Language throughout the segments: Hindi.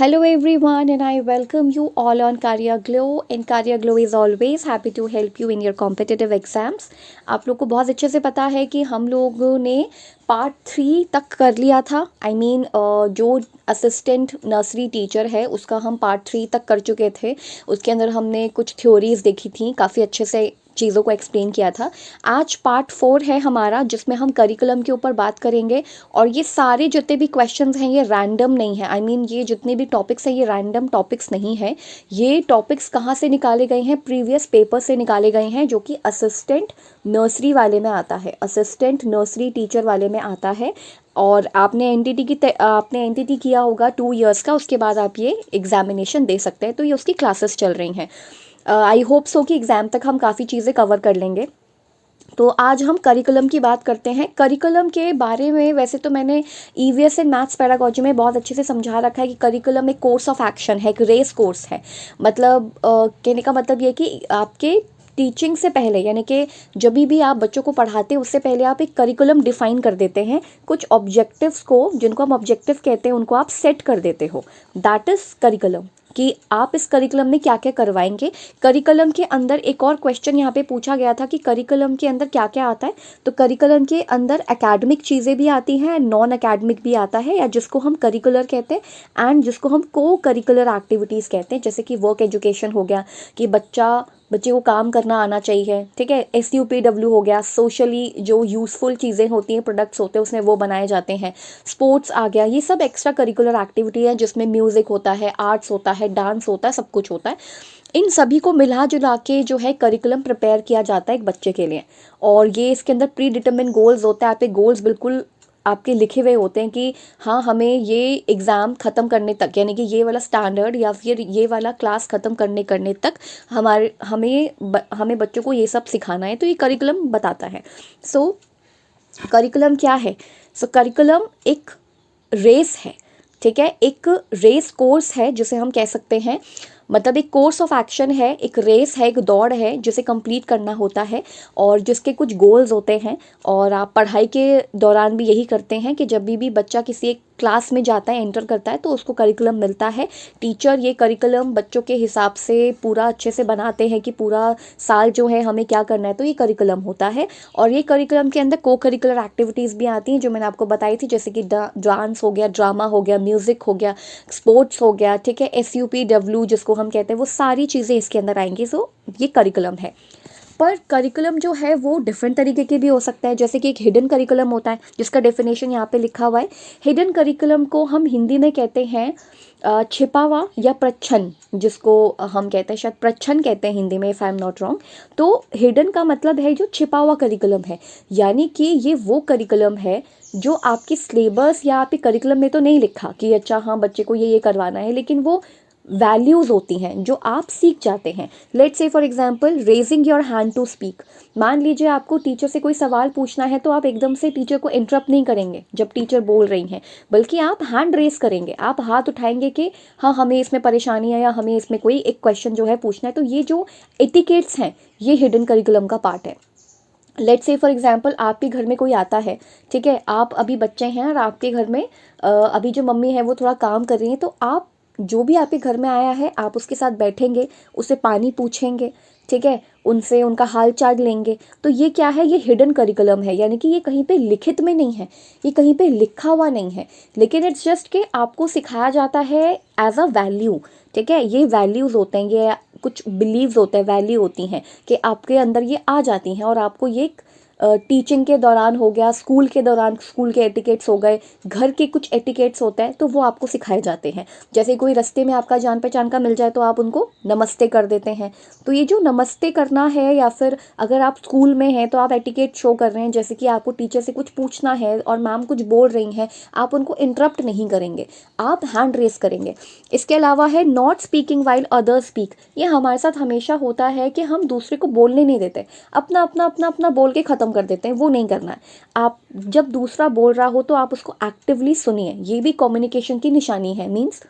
Hello everyone, and I welcome you all on Career Glow. And Career Glow is always happy to help you in your competitive exams. आप लोग को बहुत अच्छे से पता है कि हम लोगों ने पार्ट 3 तक कर लिया था। जो असिस्टेंट नर्सरी टीचर है उसका हम पार्ट 3 तक कर चुके थे। उसके अंदर हमने कुछ थ्योरीज देखी थी, काफ़ी अच्छे से चीज़ों को एक्सप्लेन किया था। आज पार्ट 4 है हमारा, जिसमें हम करिकुलम के ऊपर बात करेंगे। और ये सारे जितने भी क्वेश्चंस हैं ये रैंडम नहीं है। ये जितने भी टॉपिक्स हैं ये रैंडम टॉपिक्स नहीं है। ये टॉपिक्स कहाँ से निकाले गए हैं? प्रीवियस पेपर से निकाले गए हैं, जो कि असिस्टेंट नर्सरी वाले में आता है, असिस्टेंट नर्सरी टीचर वाले में आता है। और आपने एनटीटी किया होगा 2 इयर्स का, उसके बाद आप ये एग्जामिनेशन दे सकते हैं। तो ये उसकी क्लासेस चल रही हैं। आई होप सो कि एग्ज़ाम तक हम काफ़ी चीज़ें कवर कर लेंगे। तो आज हम करिकुलम की बात करते हैं। करिकुलम के बारे में वैसे तो मैंने ईवीएस एंड मैथ्स पेडागोजी में बहुत अच्छे से समझा रखा है कि करिकुलम एक कोर्स ऑफ एक्शन है, एक रेस कोर्स है। कहने का मतलब ये कि आपके टीचिंग से पहले, यानी कि जब भी आप बच्चों को पढ़ाते हैं उससे पहले आप एक करिकुलम डिफाइन कर देते हैं। कुछ ऑब्जेक्टिव्स को, जिनको हम ऑब्जेक्टिव कहते हैं, उनको आप सेट कर देते हो। दैट इज़ करिकुलम, कि आप इस करिकुलम में क्या क्या करवाएंगे। करिकुलम के अंदर एक और क्वेश्चन यहाँ पे पूछा गया था कि करिकुलम के अंदर क्या क्या आता है। तो करिकुलम के अंदर एकेडमिक चीज़ें भी आती हैं, नॉन एकेडमिक भी आता है, या जिसको हम करिकुलर कहते हैं एंड जिसको हम को करिकुलर एक्टिविटीज़ कहते हैं। जैसे कि वर्क एजुकेशन हो गया, कि बच्चे को काम करना आना चाहिए, ठीक है। SUPW हो गया, सोशली जो यूज़फुल चीज़ें होती हैं, प्रोडक्ट्स होते हैं, उसमें वो बनाए जाते हैं। स्पोर्ट्स आ गया, ये सब एक्स्ट्रा करिकुलर एक्टिविटी है, जिसमें म्यूज़िक होता है, आर्ट्स होता है, डांस होता है, सब कुछ होता है। इन सभी को मिला जुला के जो है करिकुलम प्रिपेयर किया जाता है एक बच्चे के लिए। और ये इसके अंदर प्री डिटरमिन गोल्स होता है। आपके गोल्स बिल्कुल आपके लिखे हुए होते हैं कि हाँ, हमें ये एग्ज़ाम ख़त्म करने तक, यानी कि ये वाला स्टैंडर्ड या फिर ये वाला क्लास ख़त्म करने तक हमें बच्चों को ये सब सिखाना है। तो ये करिकुलम बताता है। सो करिकुलम क्या है? करिकुलम एक रेस है, ठीक है। एक रेस कोर्स है जिसे हम कह सकते हैं। मतलब एक कोर्स ऑफ एक्शन है, एक रेस है, एक दौड़ है जिसे कंप्लीट करना होता है, और जिसके कुछ गोल्स होते हैं। और आप पढ़ाई के दौरान भी यही करते हैं कि जब भी बच्चा किसी एक क्लास में जाता है, एंटर करता है, तो उसको करिकुलम मिलता है। टीचर ये करिकुलम बच्चों के हिसाब से पूरा अच्छे से बनाते हैं कि पूरा साल जो है हमें क्या करना है। तो ये करिकुलम होता है। और ये करिकुलम के अंदर को करिकुलर एक्टिविटीज़ भी आती हैं, जो मैंने आपको बताई थी, जैसे कि डांस हो गया, ड्रामा हो गया, म्यूज़िक हो गया, स्पोर्ट्स हो गया, ठीक है। SUPW जिसको हम कहते हैं, वो सारी चीज़ें इसके अंदर आएंगी। सो ये करिकुलम है। पर करिकुलम जो है वो डिफरेंट तरीके के भी हो सकता है। जैसे कि एक हिडन करिकुलम होता है, जिसका डेफिनेशन यहाँ पे लिखा हुआ है। हिडन करिकुलम को हम हिंदी में कहते हैं छिपा हुआ या प्रच्छन्न, जिसको हम कहते हैं, शायद प्रच्छन्न कहते हैं हिंदी में, if I am not wrong. तो हिडन का मतलब है जो छिपा हुआ करिकुलम है, यानी कि ये वो करिकुलम है जो आपकी सिलेबस या आपके करिकुलम में तो नहीं लिखा कि अच्छा हाँ बच्चे को ये करवाना है, लेकिन वो वैल्यूज़ होती हैं जो आप सीख जाते हैं। Let's say for example raising your hand to speak. मान लीजिए आपको टीचर से कोई सवाल पूछना है, तो आप एकदम से टीचर को इंटरप्ट नहीं करेंगे जब टीचर बोल रही हैं, बल्कि आप हैंड रेज करेंगे, आप हाथ उठाएंगे कि हाँ हमें इसमें परेशानी है या हमें इसमें कोई एक क्वेश्चन जो है पूछना है। तो ये जो एटिकेट्स हैं ये हिडन करिकुलम का पार्ट है। लेट्स से फॉर एग्जांपल आपके घर में कोई आता है, ठीक है, आप अभी बच्चे हैं और आपके घर में अभी जो मम्मी है वो थोड़ा काम कर रही हैं, तो आप जो भी आपके घर में आया है आप उसके साथ बैठेंगे, उससे पानी पूछेंगे, ठीक है, उनसे उनका हाल चाल लेंगे। तो ये क्या है? ये हिडन करिकुलम है, यानी कि ये कहीं पे लिखित में नहीं है, ये कहीं पे लिखा हुआ नहीं है, लेकिन इट्स जस्ट कि आपको सिखाया जाता है एज अ वैल्यू, ठीक है। ये वैल्यूज़ होते हैं, ये कुछ बिलीव्स होते हैं, वैल्यू होती हैं कि आपके अंदर ये आ जाती हैं, और आपको ये टीचिंग के दौरान हो गया, स्कूल के दौरान स्कूल के एटिकेट्स हो गए, घर के कुछ एटिकेट्स होते हैं, तो वो आपको सिखाए जाते हैं। जैसे कोई रास्ते में आपका जान पहचान का मिल जाए तो आप उनको नमस्ते कर देते हैं। तो ये जो नमस्ते करना है, या फिर अगर आप स्कूल में हैं तो आप एटिकेट शो कर रहे हैं, जैसे कि आपको टीचर से कुछ पूछना है और मैम कुछ बोल रही हैं, आप उनको इंटरप्ट नहीं करेंगे, आप हैंड रेस करेंगे। इसके अलावा है not speaking while others speak. ये हमारे साथ हमेशा होता है कि हम दूसरे को बोलने नहीं देते, अपना अपना अपना अपना बोल के ख़त्म कर देते हैं, वो नहीं करना है। आप जब दूसरा बोल रहा हो तो आप उसको एक्टिवली सुनिए, ये भी कम्युनिकेशन की निशानी है। मीन्स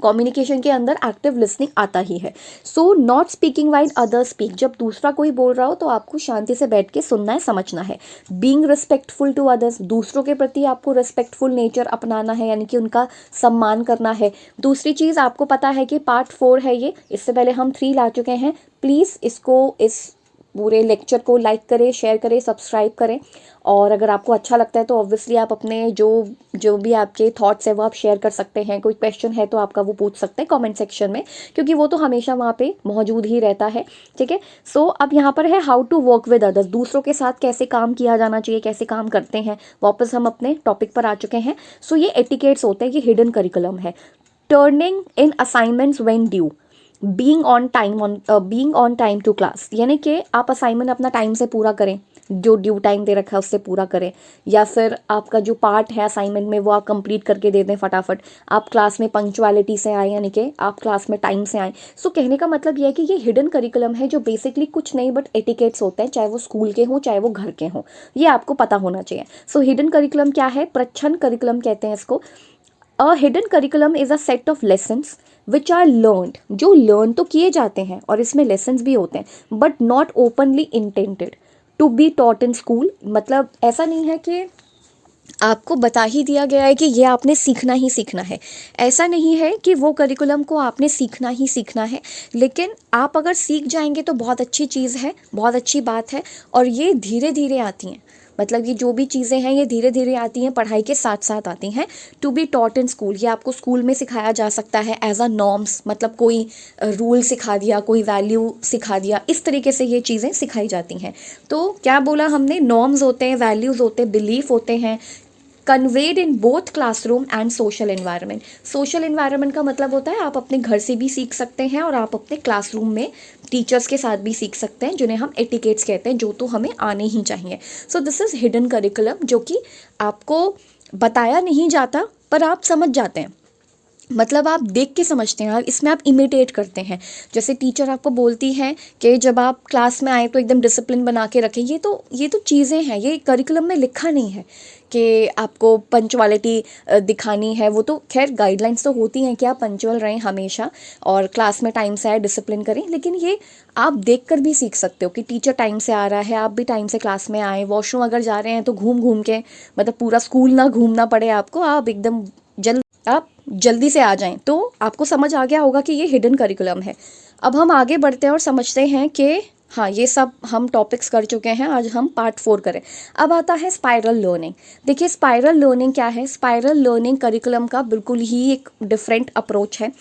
कम्युनिकेशन के अंदर एक्टिव लिसनिंग आता ही है। So not speaking while others speak, जब दूसरा कोई बोल रहा हो तो आपको शांति से बैठ के सुनना है, समझना है। बीइंग रिस्पेक्टफुल टू अदर्स, दूसरों के प्रति आपको रिस्पेक्टफुल नेचर अपनाना है, यानी कि उनका सम्मान करना है। दूसरी चीज़, आपको पता है कि पार्ट 4 है ये, इससे पहले हम 3 ला चुके हैं। प्लीज़ इस पूरे लेक्चर को लाइक करें, शेयर करें, सब्सक्राइब करें। और अगर आपको अच्छा लगता है तो ऑब्वियसली आप अपने जो भी आपके थॉट्स है वो आप शेयर कर सकते हैं। कोई क्वेश्चन है तो आपका वो पूछ सकते हैं कमेंट सेक्शन में, क्योंकि वो तो हमेशा वहाँ पे मौजूद ही रहता है। ठीक है, सो अब यहाँ पर है how to work with others, दूसरों के साथ कैसे काम किया जाना चाहिए, कैसे काम करते हैं। वापस हम अपने टॉपिक पर आ चुके हैं। सो ये एटिकेट्स होते हैं, ये हिडन करिकुलम है। Turning in assignments when due, being on time to class, यानी कि आप असाइनमेंट अपना टाइम से पूरा करें, जो ड्यू टाइम दे रखा है उससे पूरा करें, या फिर आपका जो पार्ट है असाइनमेंट में वो आप कंप्लीट करके दे दें फटाफट। आप क्लास में पंक्चुअलिटी से आए, यानी कि आप क्लास में टाइम से आए। सो कहने का मतलब ये है कि ये हिडन करिकुलम है, जो बेसिकली कुछ नहीं बट एटिकेट्स होते हैं, चाहे वो स्कूल के हों चाहे वो घर के हों, ये आपको पता होना चाहिए। सो हिडन करिकुलम क्या है? प्रच्छन्न करिकुलम कहते हैं इसको। A hidden curriculum is a set of lessons which are learned, जो लर्न तो किए जाते हैं और इसमें लेसन्स भी होते हैं, but not openly intended to be taught in school. मतलब ऐसा नहीं है कि आपको बता ही दिया गया है कि ये आपने सीखना ही सीखना है। ऐसा नहीं है कि वो करिकुलम को आपने सीखना ही सीखना है, लेकिन आप अगर सीख जाएंगे तो बहुत अच्छी चीज़ है, बहुत अच्छी बात है। और ये धीरे धीरे आती हैं, मतलब ये जो भी चीज़ें हैं ये धीरे धीरे आती हैं, पढ़ाई के साथ साथ आती हैं। To be taught in school, ये आपको स्कूल में सिखाया जा सकता है एज अ नॉर्म्स, मतलब कोई रूल सिखा दिया, कोई वैल्यू सिखा दिया, इस तरीके से ये चीज़ें सिखाई जाती हैं। तो क्या बोला हमने? नॉर्म्स होते हैं, वैल्यूज़ होते हैं, बिलीफ होते हैं, conveyed in both classroom and social environment. Social environment का मतलब होता है आप अपने घर से भी सीख सकते हैं और आप अपने क्लासरूम में टीचर्स के साथ भी सीख सकते हैं, जिन्हें हम एटिकेट्स कहते हैं, जो तो हमें आने ही चाहिए। So this is hidden curriculum, जो कि आपको बताया नहीं जाता पर आप समझ जाते हैं, मतलब आप देख के समझते हैं, इसमें आप इमिटेट करते हैं। जैसे टीचर आपको बोलती हैं कि जब आप क्लास में आए तो एकदम डिसिप्लिन बना के रखें, ये तो चीज़ें हैं, ये करिकुलम में लिखा नहीं है कि आपको पंचुअलिटी दिखानी है। वो तो खैर गाइडलाइंस तो होती हैं कि आप पंचुअल रहें हमेशा और क्लास में टाइम से आए, डिसिप्लिन करें, लेकिन ये आप देख कर भी सीख सकते हो कि टीचर टाइम से आ रहा है, आप भी टाइम से क्लास में आए। वॉशरूम अगर जा रहे हैं तो घूम घूम के, मतलब पूरा स्कूल ना घूमना पड़े आपको, आप एकदम आप जल्दी से आ जाएं, तो आपको समझ आ गया होगा कि ये हिडन करिकुलम है। अब हम आगे बढ़ते हैं और समझते हैं कि हाँ, ये सब हम टॉपिक्स कर चुके हैं, आज हम पार्ट 4 करें। अब आता है स्पाइरल लर्निंग। देखिए स्पाइरल लर्निंग क्या है? स्पाइरल लर्निंग करिकुलम का बिल्कुल ही एक डिफरेंट अप्रोच है।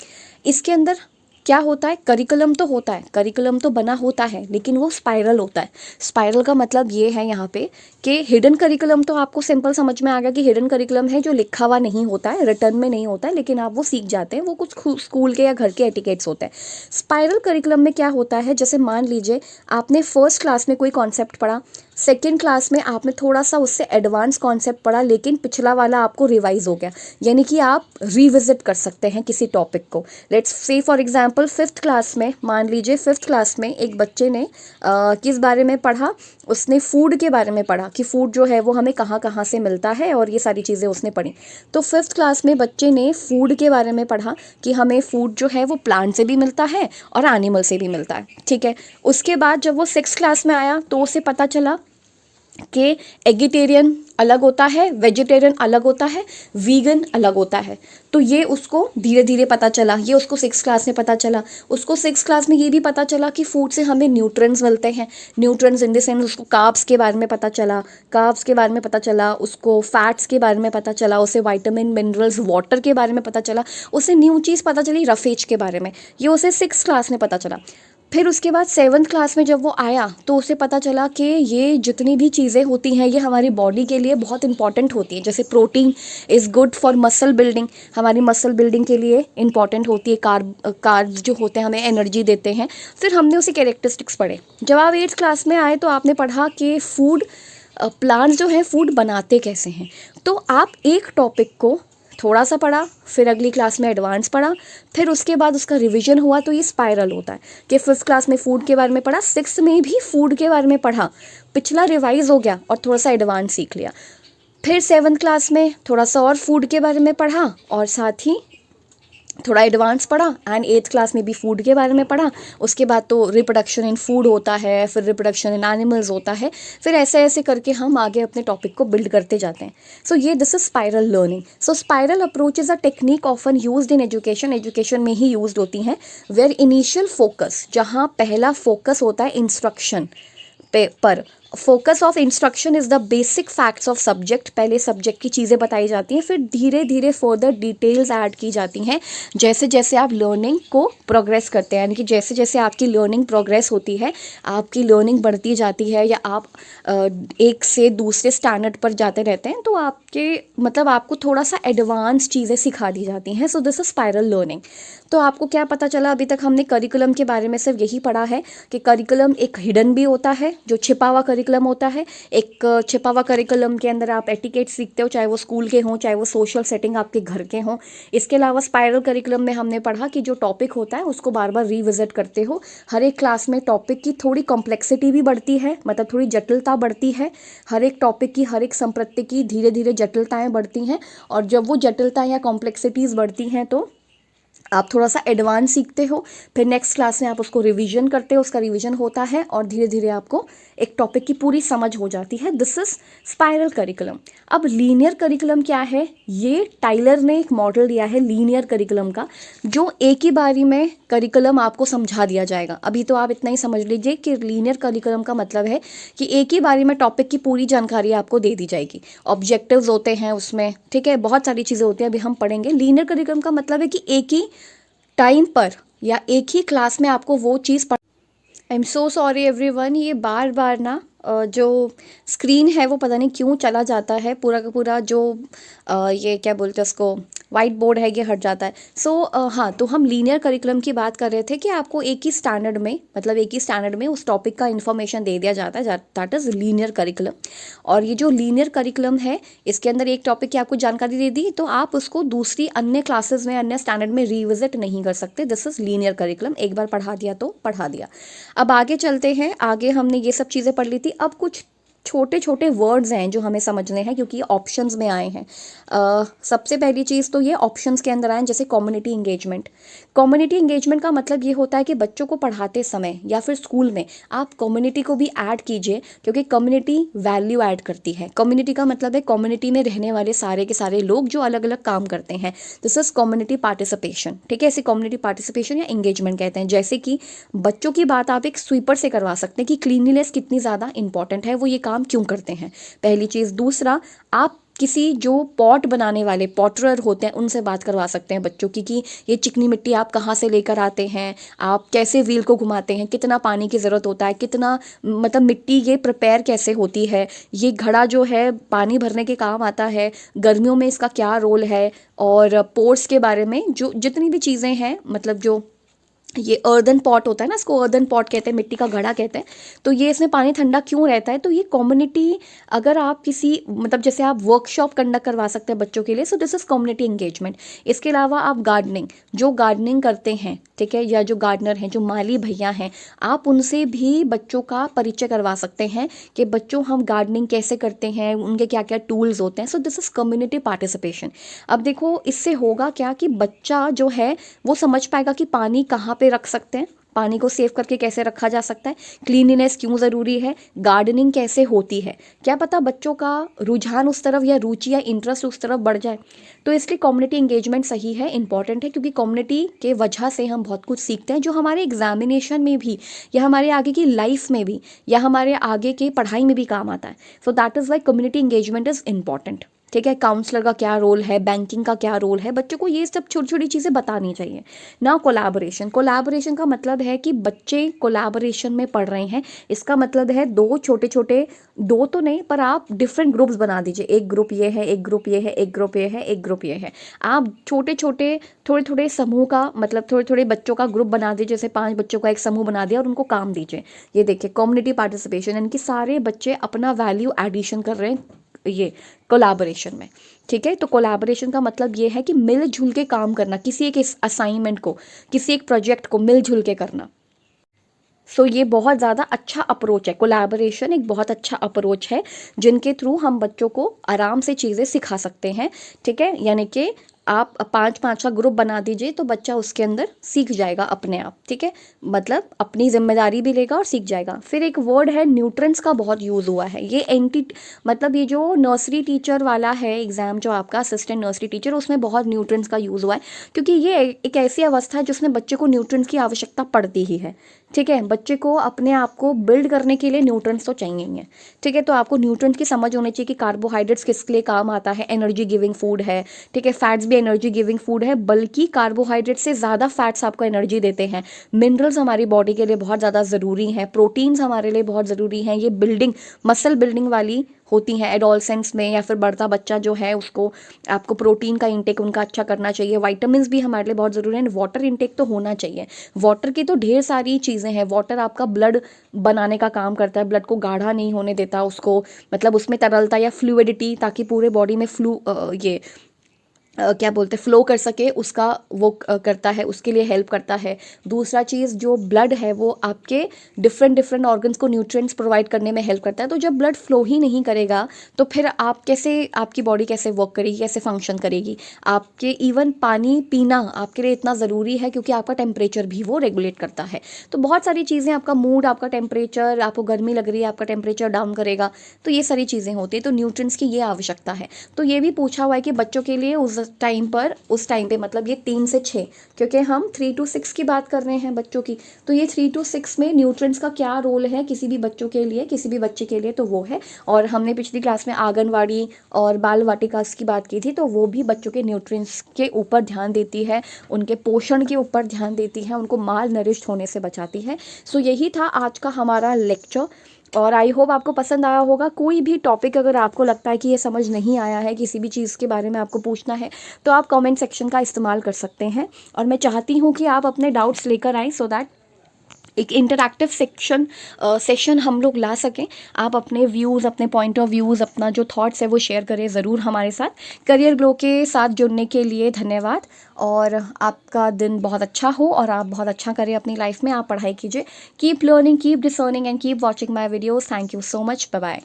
इसके अंदर क्या होता है? करिकुलम तो होता है, करिकुलम तो बना होता है, लेकिन वो स्पाइरल होता है। स्पाइरल का मतलब ये है यहाँ पे कि हिडन करिकुलम तो आपको सिंपल समझ में आ गया कि हिडन करिकुलम है जो लिखा हुआ नहीं होता है, रिटर्न में नहीं होता है, लेकिन आप वो सीख जाते हैं, वो कुछ स्कूल के या घर के एटिकेट्स होते हैं। स्पाइरल करिकुलम में क्या होता है? जैसे मान लीजिए आपने फर्स्ट क्लास में कोई कॉन्सेप्ट पढ़ा, सेकेंड क्लास में आपने थोड़ा सा उससे एडवांस कॉन्सेप्ट पढ़ा, लेकिन पिछला वाला आपको रिवाइज हो गया, यानी कि आप रिविजिट कर सकते हैं किसी टॉपिक को। Let's say for example 5th class में, मान लीजिए 5th क्लास में एक बच्चे ने किस बारे में पढ़ा? उसने फूड के बारे में पढ़ा कि फूड जो है वो हमें कहाँ कहाँ से मिलता है, और ये सारी चीज़ें उसने पढ़ी। तो 5th क्लास में बच्चे ने फूड के बारे में पढ़ा कि हमें फूड जो है वो प्लांट से भी मिलता है और एनिमल से भी मिलता है। ठीक है, उसके बाद जब वो 6th क्लास में आया तो उसे पता चला कि एगिटेरियन अलग होता है, वेजिटेरियन अलग होता है, वीगन अलग होता है। तो ये उसको धीरे धीरे पता चला, ये उसको 6th क्लास में पता चला। उसको 6th क्लास में ये भी पता चला कि फूड से हमें न्यूट्रिएंट्स मिलते हैं। न्यूट्रिएंट्स इन द सेंस उसको कार्ब्स के बारे में पता चला, कार्ब्स के बारे में पता चला, उसको फैट्स के बारे में पता चला, उसे विटामिन मिनरल्स वाटर के बारे में पता चला, उसे न्यू चीज़ पता चली रफेज के बारे में, ये उसे 6th क्लास में पता चला। फिर उसके बाद 7th क्लास में जब वो आया तो उसे पता चला कि ये जितनी भी चीज़ें होती हैं ये हमारी बॉडी के लिए बहुत इंपॉर्टेंट होती हैं। जैसे protein is good for muscle building, हमारी मसल बिल्डिंग के लिए इंपॉर्टेंट होती है। कार्ब्स जो होते हैं हमें एनर्जी देते हैं। फिर हमने उसे कैरेक्टरिस्टिक्स पढ़े। जब आप 8th क्लास में आए तो आपने पढ़ा कि फूड प्लांट्स जो हैं फूड बनाते कैसे हैं। तो आप एक टॉपिक को थोड़ा सा पढ़ा, फिर अगली क्लास में एडवांस पढ़ा, फिर उसके बाद उसका रिवीजन हुआ। तो ये स्पाइरल होता है कि 5th क्लास में फूड के बारे में पढ़ा, 6th में भी फूड के बारे में पढ़ा, पिछला रिवाइज हो गया और थोड़ा सा एडवांस सीख लिया। फिर 7th क्लास में थोड़ा सा और फूड के बारे में पढ़ा और साथ ही थोड़ा एडवांस पढ़ा एंड 8th क्लास में भी फूड के बारे में पढ़ा। उसके बाद तो रिप्रोडक्शन इन फूड होता है, फिर रिप्रोडक्शन इन एनिमल्स होता है, फिर ऐसे ऐसे करके हम आगे अपने टॉपिक को बिल्ड करते जाते हैं। सो ये this is spiral learning. So spiral approach is a technique often used in education में ही यूज्ड होती हैं, वेयर इनिशियल फोकस, जहाँ पहला फोकस होता है इंस्ट्रक्शन पर। Focus of instruction is the basic facts of subject, पहले सब्जेक्ट की चीज़ें बताई जाती हैं, फिर धीरे धीरे फर्दर डिटेल्स ऐड की जाती हैं जैसे जैसे आप लर्निंग को प्रोग्रेस करते हैं। यानी कि जैसे जैसे आपकी लर्निंग प्रोग्रेस होती है, आपकी लर्निंग बढ़ती जाती है, या आप एक से दूसरे स्टैंडर्ड पर जाते रहते हैं, तो आपके मतलब आपको थोड़ा सा एडवांस चीज़ें सिखा दी जाती हैं। So this is spiral learning. तो आपको क्या पता चला, अभी तक हमने करिकुलम के बारे में सिर्फ यही पढ़ा है कि करिकुलम एक हिडन भी होता है, जो छिपा हुआ करिकुलम होता है। एक छिपा हुआ करिकुलम के अंदर आप एटिकेट सीखते हो, चाहे वो स्कूल के हों, चाहे वो सोशल सेटिंग आपके घर के हों। इसके अलावा स्पाइरल करिकुलम में हमने पढ़ा कि जो टॉपिक होता है उसको बार बार रिविजिट करते हो। हर एक क्लास में टॉपिक की थोड़ी कॉम्प्लेक्सिटी भी बढ़ती है, मतलब थोड़ी जटिलता बढ़ती है। हर एक टॉपिक की, हर एक संप्रति की धीरे धीरे जटिलताएँ बढ़ती हैं, और जब वो जटिलताएँ या कॉम्प्लेक्सिटीज़ बढ़ती हैं तो आप थोड़ा सा एडवांस सीखते हो। फिर नेक्स्ट क्लास में आप उसको रिवीजन करते हो, उसका रिवीजन होता है, और धीरे धीरे आपको एक टॉपिक की पूरी समझ हो जाती है। This is spiral curriculum. अब लीनियर करिकुलम क्या है? ये टाइलर ने एक मॉडल दिया है लीनियर करिकुलम का, जो एक ही बारी में करिकुलम आपको समझा दिया जाएगा। अभी तो आप इतना ही समझ लीजिए कि लीनियर करिकुलम का मतलब है कि एक ही बारी में टॉपिक की पूरी जानकारी आपको दे दी जाएगी। ऑब्जेक्टिव्स होते हैं उसमें, ठीक है, बहुत सारी चीज़ें होती हैं, अभी हम पढ़ेंगे। लीनियर करिकुलम का मतलब है कि एक ही टाइम पर या एक ही क्लास में आपको वो चीज़ पढ़। I am so sorry everyone, ये बार बार ना जो स्क्रीन है वो पता नहीं क्यों चला जाता है, पूरा का पूरा जो ये क्या बोलते हैं उसको, वाइट बोर्ड है, ये हट जाता है। सो हाँ, तो हम लीनियर करिकुलम की बात कर रहे थे कि आपको एक ही स्टैंडर्ड में, मतलब एक ही स्टैंडर्ड में उस टॉपिक का इन्फॉर्मेशन दे दिया जाता है, दैट इज़ लीनियर करिकुलम। और ये जो लीनियर करिकुलम है, इसके अंदर एक टॉपिक की आपको जानकारी दे दी, तो आप उसको दूसरी अन्य क्लासेस में, अन्य स्टैंडर्ड में रिविजिट नहीं कर सकते। This is linear curriculum. एक बार पढ़ा दिया तो पढ़ा दिया। अब आगे चलते हैं, आगे हमने ये सब चीज़ें पढ़ ली थी। अब कुछ छोटे छोटे वर्ड्स हैं जो हमें समझने हैं, क्योंकि ये ऑप्शंस में आए हैं। सबसे पहली चीज़ तो ये ऑप्शंस के अंदर आए हैं, जैसे कम्युनिटी इंगेजमेंट। कम्युनिटी इंगेजमेंट का मतलब ये होता है कि बच्चों को पढ़ाते समय या फिर स्कूल में आप कम्युनिटी को भी ऐड कीजिए, क्योंकि कम्युनिटी वैल्यू ऐड करती है। कम्युनिटी का मतलब है कम्युनिटी में रहने वाले सारे के सारे लोग जो अलग अलग काम करते हैं। दिस इज कम्युनिटी पार्टिसिपेशन, ठीक है। इसे कम्युनिटी पार्टिसिपेशन या इंगेजमेंट कहते हैं। जैसे कि बच्चों की बात आप एक स्वीपर से करवा सकते हैं कि क्लीनलीनेस कितनी ज़्यादा इंपॉर्टेंट है, वो ये काम क्यों करते हैं, पहली चीज़। दूसरा, आप किसी जो पॉट बनाने वाले पॉटरर होते हैं उनसे बात करवा सकते हैं बच्चों की, कि ये चिकनी मिट्टी आप कहाँ से लेकर आते हैं, आप कैसे व्हील को घुमाते हैं, कितना पानी की ज़रूरत होता है, कितना मतलब मिट्टी ये प्रिपेयर कैसे होती है, ये घड़ा जो है पानी भरने के काम आता है, गर्मियों में इसका क्या रोल है, और पोर्स के बारे में जो जितनी भी चीज़ें हैं, मतलब जो ये अर्दन पॉट होता है ना, इसको अर्दन पॉट कहते हैं, मिट्टी का घड़ा कहते हैं। तो ये इसमें पानी ठंडा क्यों रहता है, तो ये कम्युनिटी, अगर आप किसी मतलब जैसे आप वर्कशॉप कंडक्ट करवा सकते हैं बच्चों के लिए, so this is community engagement. इसके अलावा आप गार्डनिंग, जो गार्डनिंग करते हैं, ठीक है, या जो गार्डनर हैं, जो माली भैया हैं, आप उनसे भी बच्चों का परिचय करवा सकते हैं कि बच्चों हम गार्डनिंग कैसे करते हैं, उनके क्या क्या टूल्स होते हैं। So this is community participation. अब देखो, इससे होगा क्या कि बच्चा जो है वो समझ पाएगा कि पानी कहाँ पे रख सकते हैं, पानी को सेव करके कैसे रखा जा सकता है, क्लीनिनेस क्यों ज़रूरी है, गार्डनिंग कैसे होती है। क्या पता बच्चों का रुझान उस तरफ या रुचि या इंटरेस्ट उस तरफ बढ़ जाए। तो इसलिए कम्युनिटी इंगेजमेंट सही है, इंपॉर्टेंट है, क्योंकि कम्युनिटी के वजह से हम बहुत कुछ सीखते हैं, जो हमारे एग्जामिनेशन में भी, या हमारे आगे की लाइफ में भी, या हमारे आगे की पढ़ाई में भी काम आता है। So that is why community engagement is important, ठीक है। काउंसलर का क्या रोल है, बैंकिंग का क्या रोल है, बच्चों को ये सब छोटी छोटी चीज़ें बतानी चाहिए ना। कोलैबोरेशन, कोलैबोरेशन का मतलब है कि बच्चे कोलैबोरेशन में पढ़ रहे हैं। इसका मतलब है दो छोटे छोटे, दो तो नहीं पर आप डिफरेंट ग्रुप्स बना दीजिए, एक ग्रुप ये है, एक ग्रुप ये है, एक ग्रुप ये है, एक ग्रुप ये है। आप छोटे छोटे थोड़े थोड़े समूह का, मतलब थोड़े थोड़े बच्चों का ग्रुप बना दीजिए, जैसे 5 बच्चों का एक समूह बना दिया और उनको काम दीजिए। ये देखिए कम्युनिटी पार्टिसिपेशन, यानी कि सारे बच्चे अपना वैल्यू एडिशन कर रहे हैं ये कोलैबोरेशन में, ठीक है। तो कोलैबोरेशन का मतलब ये है कि मिलजुल के काम करना, किसी एक असाइनमेंट को, किसी एक प्रोजेक्ट को मिलजुल के करना। सो ये बहुत ज़्यादा अच्छा अप्रोच है, कोलैबोरेशन एक बहुत अच्छा अप्रोच है, जिनके थ्रू हम बच्चों को आराम से चीज़ें सिखा सकते हैं, ठीक है। यानी कि आप 5-5 का ग्रुप बना दीजिए तो बच्चा उसके अंदर सीख जाएगा अपने आप, ठीक है, मतलब अपनी जिम्मेदारी भी लेगा और सीख जाएगा। फिर एक वर्ड है न्यूट्रेंट्स का बहुत यूज़ हुआ है, ये मतलब ये जो नर्सरी टीचर वाला है एग्ज़ाम जो आपका असिस्टेंट नर्सरी टीचर, उसमें बहुत न्यूट्रेंट्स का यूज़ हुआ है, क्योंकि ये एक ऐसी अवस्था है जिसमें बच्चे को न्यूट्रेंट्स की आवश्यकता पड़ती ही है, ठीक है। बच्चे को अपने आप को बिल्ड करने के लिए न्यूट्रेंट्स तो चाहिए ही हैं, ठीक है। तो आपको न्यूट्रेंट्स की समझ होनी चाहिए कि कार्बोहाइड्रेट्स किसके लिए काम आता है, एनर्जी गिविंग फूड है, ठीक है। फैट्स भी एनर्जी गिविंग फूड है, बल्कि कार्बोहाइड्रेट से ज़्यादा फैट्स आपको एनर्जी देते हैं। मिनरल्स हमारी बॉडी के लिए बहुत ज़्यादा ज़रूरी हैं, प्रोटीन्स हमारे लिए बहुत ज़रूरी हैं, ये बिल्डिंग मसल बिल्डिंग वाली होती हैं एडोलसेंस में, या फिर बढ़ता बच्चा जो है उसको आपको प्रोटीन का इंटेक उनका अच्छा करना चाहिए। विटामिन्स भी हमारे लिए बहुत ज़रूरी है, वाटर इंटेक तो होना चाहिए। वाटर की तो ढेर सारी चीज़ें हैं, वाटर आपका ब्लड बनाने का काम करता है, ब्लड को गाढ़ा नहीं होने देता उसको, मतलब उसमें तरलता या फ्लूइडिटी, ताकि पूरे बॉडी में ये क्या बोलते हैं फ्लो कर सके, उसका वो करता है, उसके लिए हेल्प करता है। दूसरा चीज़ जो ब्लड है वो आपके डिफरेंट ऑर्गन्स को न्यूट्रिएंट्स प्रोवाइड करने में हेल्प करता है। तो जब ब्लड फ्लो ही नहीं करेगा तो फिर आप कैसे, आपकी बॉडी कैसे वर्क करेगी, कैसे फंक्शन करेगी। आपके इवन पानी पीना आपके लिए इतना ज़रूरी है क्योंकि आपका टेम्परेचर भी वो रेगुलेट करता है। तो बहुत सारी चीज़ें, आपका मूड, आपका टेम्परेचर, आपको गर्मी लग रही है आपका टेम्परेचर डाउन करेगा, तो ये सारी चीज़ें होती हैं। तो न्यूट्रिएंट्स की ये आवश्यकता है। तो ये भी पूछा हुआ है कि बच्चों के लिए उस टाइम पे मतलब ये 3 से 6, क्योंकि हम 3 to 6 की बात कर रहे हैं बच्चों की, तो ये 3 to 6 में न्यूट्रिएंट्स का क्या रोल है किसी भी बच्चों के लिए, किसी भी बच्चे के लिए, तो वो है। और हमने पिछली क्लास में आंगनवाड़ी और बाल वाटिका की बात की थी, तो वो भी बच्चों के न्यूट्रिएंट्स के ऊपर ध्यान देती है, उनके पोषण के ऊपर ध्यान देती है, उनको माल नरिश्ड होने से बचाती है। सो यही था आज का हमारा लेक्चर, और आई होप आपको पसंद आया होगा। कोई भी टॉपिक अगर आपको लगता है कि ये समझ नहीं आया है, किसी भी चीज़ के बारे में आपको पूछना है, तो आप कमेंट सेक्शन का इस्तेमाल कर सकते हैं। और मैं चाहती हूँ कि आप अपने डाउट्स लेकर आएँ, सो दैट एक इंटरैक्टिव सेशन हम लोग ला सकें। आप अपने व्यूज़, अपने पॉइंट ऑफ व्यूज़, अपना जो थॉट्स है वो शेयर करें ज़रूर हमारे साथ। करियर ग्लो के साथ जुड़ने के लिए धन्यवाद, और आपका दिन बहुत अच्छा हो और आप बहुत अच्छा करें अपनी लाइफ में। आप पढ़ाई कीजिए, keep learning, keep discerning and keep watching my videos. Thank you so much, bye bye.